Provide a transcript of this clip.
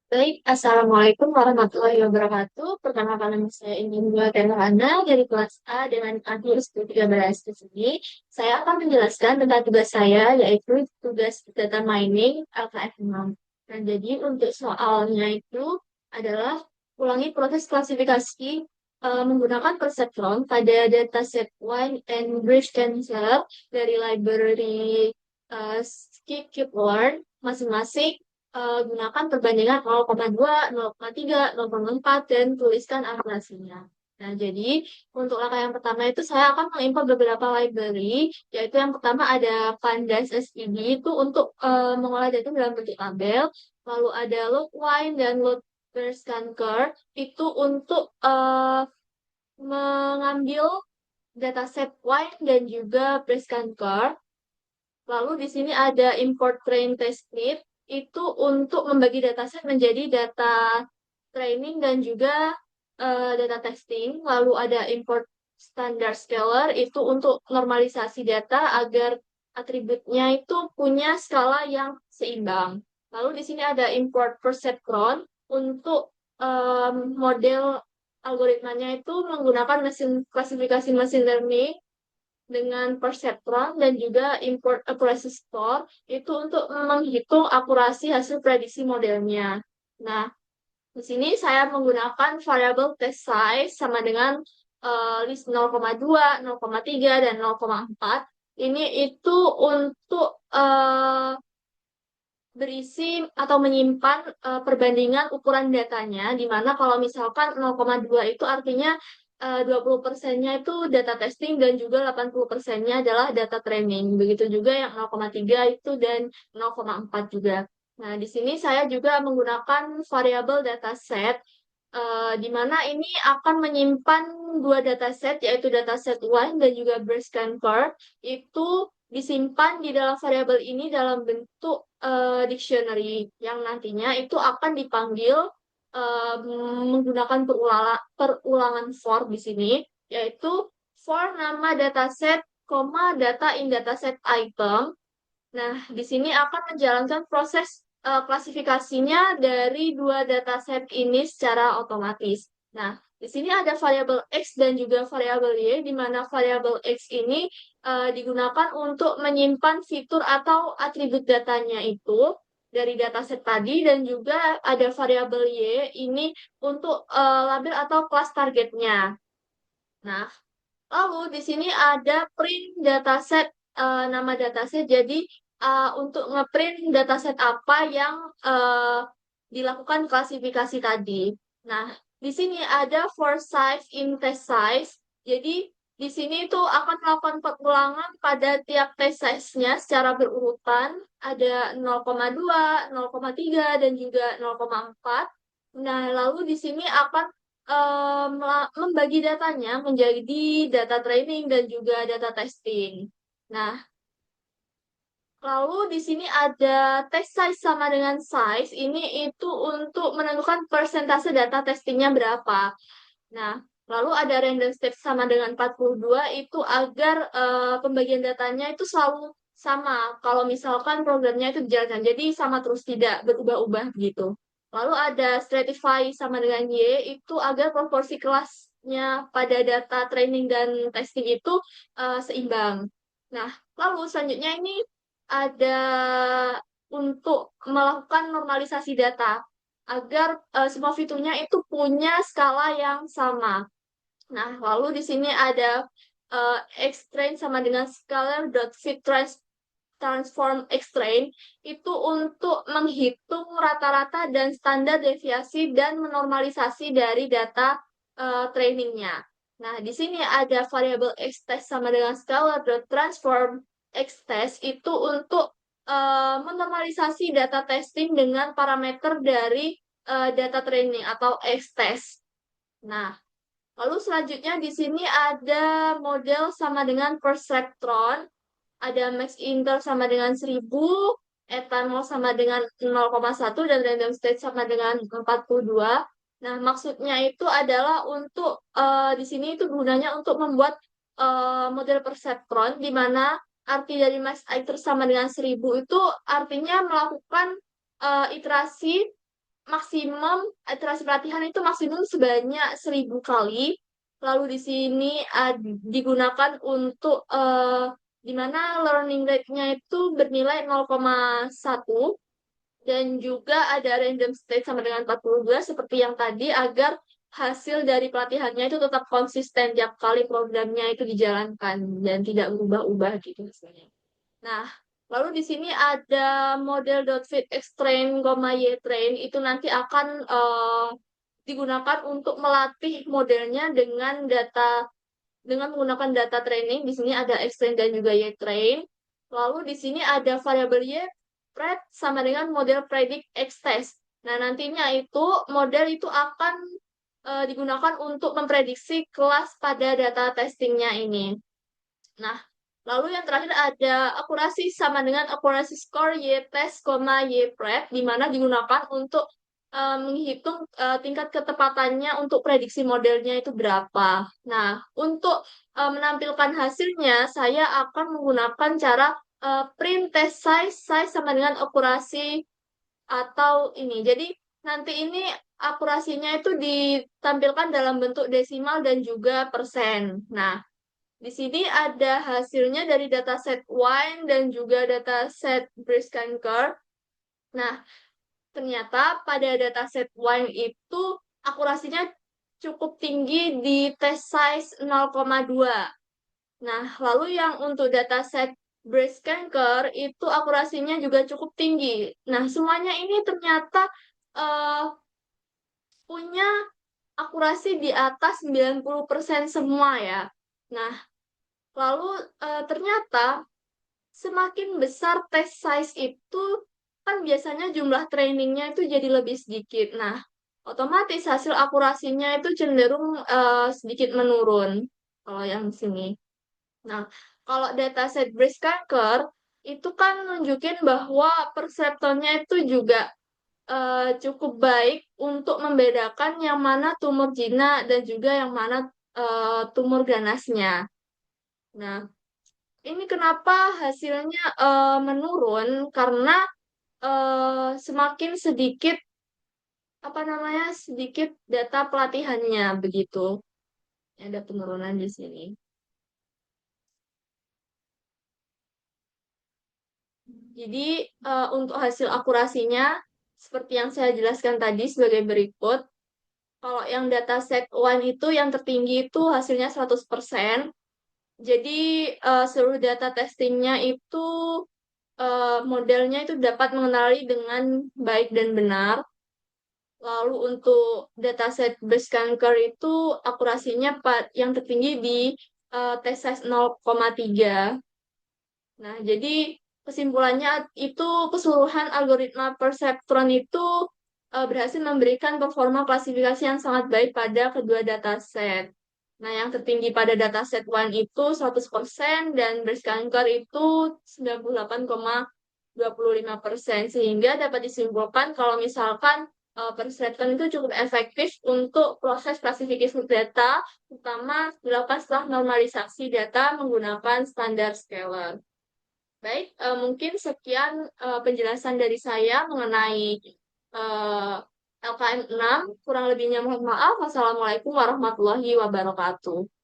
Baik, Assalamualaikum warahmatullahi wabarakatuh. Perkenalkan nama saya Indra Hana dari kelas A dengan akhir 13 di sini. Saya akan menjelaskan tentang tugas saya, yaitu tugas data mining LKF6. Dan jadi untuk soalnya itu adalah ulangi proses klasifikasi menggunakan perseptron pada dataset wine and bridge cancer dari library scikit-learn masing-masing. Gunakan perbandingan 0,2, 0,3, 0,4, dan tuliskan akurasinya. Nah, jadi untuk langkah yang pertama itu saya akan mengimport beberapa library, yaitu yang pertama ada Pandas SID itu untuk mengolah data dalam bentuk tabel, lalu ada Logwine dan Loadbearscanker itu untuk mengambil dataset wine dan juga Bearscanker. Lalu di sini ada import train test kit, itu untuk membagi dataset menjadi data training dan juga data testing. Lalu ada import standard scalar, itu untuk normalisasi data agar atributnya itu punya skala yang seimbang. Lalu di sini ada import perceptron untuk model algoritmanya itu menggunakan mesin klasifikasi mesin learning dengan perceptron dan juga import accuracy store itu untuk menghitung akurasi hasil prediksi modelnya. Nah, di sini saya menggunakan variabel test size sama dengan list 0,2, 0,3, dan 0,4. Ini itu untuk berisi atau menyimpan perbandingan ukuran datanya, di mana kalau misalkan 0,2 itu artinya 20%-nya itu data testing dan juga 80%-nya adalah data training. Begitu juga yang 0,3 itu dan 0,4 juga. Nah, di sini saya juga menggunakan variabel dataset, di mana ini akan menyimpan dua dataset, yaitu dataset one dan juga breast cancer. Itu disimpan di dalam variabel ini dalam bentuk dictionary yang nantinya itu akan dipanggil menggunakan perulangan for di sini, yaitu for nama dataset, data in dataset item. Nah, di sini akan menjalankan proses klasifikasinya dari dua dataset ini secara otomatis. Nah, di sini ada variabel X dan juga variabel Y, di mana variabel X ini digunakan untuk menyimpan fitur atau atribut datanya itu dari dataset tadi, dan juga ada variabel Y ini untuk label atau kelas targetnya. Nah, lalu di sini ada print dataset, nama dataset. Jadi untuk ngeprint dataset apa yang dilakukan klasifikasi tadi. Nah, di sini ada for size in test size. Jadi di sini itu akan melakukan pengulangan pada tiap test size-nya secara berurutan. Ada 0,2, 0,3, dan juga 0,4. Nah, lalu di sini akan membagi datanya menjadi data training dan juga data testing. Nah, lalu di sini ada test size sama dengan size. Ini itu untuk menentukan persentase data testingnya berapa. Nah, lalu ada random step sama dengan 42 itu agar pembagian datanya itu selalu sama. Kalau misalkan programnya itu dijalankan, jadi sama terus tidak berubah-ubah gitu. Lalu ada stratify sama dengan Y itu agar proporsi kelasnya pada data training dan testing itu seimbang. Nah, lalu selanjutnya ini ada untuk melakukan normalisasi data agar semua fiturnya itu punya skala yang sama. Nah, lalu di sini ada extrain sama dengan scalar.fit transform extrain itu untuk menghitung rata-rata dan standar deviasi dan menormalisasi dari data trainingnya. Nah, di sini ada variabel x-test sama dengan scalar.transform x-test itu untuk menormalisasi data testing dengan parameter dari data training atau x-test. Nah, lalu selanjutnya di sini ada model sama dengan perceptron, ada max inter sama dengan 1000, ethanol sama dengan 0,1, dan random state sama dengan 42. Nah, maksudnya itu adalah untuk di sini itu gunanya untuk membuat model perceptron, di mana arti dari max iter sama dengan 1000 itu artinya melakukan iterasi maksimum iterasi pelatihan itu maksimum sebanyak 1.000 kali. Lalu di sini digunakan untuk di mana learning rate-nya itu bernilai 0,1 dan juga ada random state sama dengan 42 seperti yang tadi agar hasil dari pelatihannya itu tetap konsisten tiap kali programnya itu dijalankan dan tidak berubah-ubah gitu hasilnya. Nah, lalu di sini ada model .fit extrain, ytrain itu nanti akan digunakan untuk melatih modelnya dengan menggunakan data training. Di sini ada extrain dan juga ytrain. Lalu di sini ada variabel ypred sama dengan model predict xtest. Nah, nantinya itu model itu akan digunakan untuk memprediksi kelas pada data testingnya ini. Nah, lalu yang terakhir ada akurasi sama dengan akurasi score y-test, y-pred, di mana digunakan untuk menghitung tingkat ketepatannya untuk prediksi modelnya itu berapa. Nah, untuk menampilkan hasilnya, saya akan menggunakan cara print test size sama dengan akurasi atau ini. Jadi, nanti ini akurasinya itu ditampilkan dalam bentuk desimal dan juga persen. Nah, di sini ada hasilnya dari dataset wine dan juga dataset breast cancer. Nah, ternyata pada dataset wine itu akurasinya cukup tinggi di test size 0,2. Nah, lalu yang untuk dataset breast cancer itu akurasinya juga cukup tinggi. Nah, semuanya ini ternyata eh, punya akurasi di atas 90% semua ya. Nah, lalu ternyata semakin besar test size itu kan biasanya jumlah trainingnya itu jadi lebih sedikit. Nah, otomatis hasil akurasinya itu cenderung sedikit menurun kalau yang sini. Nah, kalau dataset breast cancer itu kan nunjukin bahwa perseptonnya itu juga cukup baik untuk membedakan yang mana tumor jinak dan juga yang mana tumor ganasnya. Nah, ini kenapa hasilnya menurun? Karena semakin sedikit apa namanya sedikit data pelatihannya begitu. Ada penurunan di sini. Jadi untuk hasil akurasinya seperti yang saya jelaskan tadi sebagai berikut. Kalau yang dataset one itu yang tertinggi itu hasilnya 100%. Jadi seluruh data testingnya itu modelnya itu dapat mengenali dengan baik dan benar. Lalu untuk dataset breast cancer itu akurasinya yang tertinggi di test size 0,3. Nah, jadi kesimpulannya itu keseluruhan algoritma perceptron itu berhasil memberikan performa klasifikasi yang sangat baik pada kedua dataset. Nah, yang tertinggi pada dataset one itu 100% dan breast cancer itu 98,25%. Sehingga dapat disimpulkan kalau misalkan perceptron itu cukup efektif untuk proses klasifikasi data, terutama dilakukan setelah normalisasi data menggunakan standar scalar. Baik, mungkin sekian penjelasan dari saya mengenai eh, LKM 6. Kurang lebihnya mohon maaf. Wassalamualaikum warahmatullahi wabarakatuh.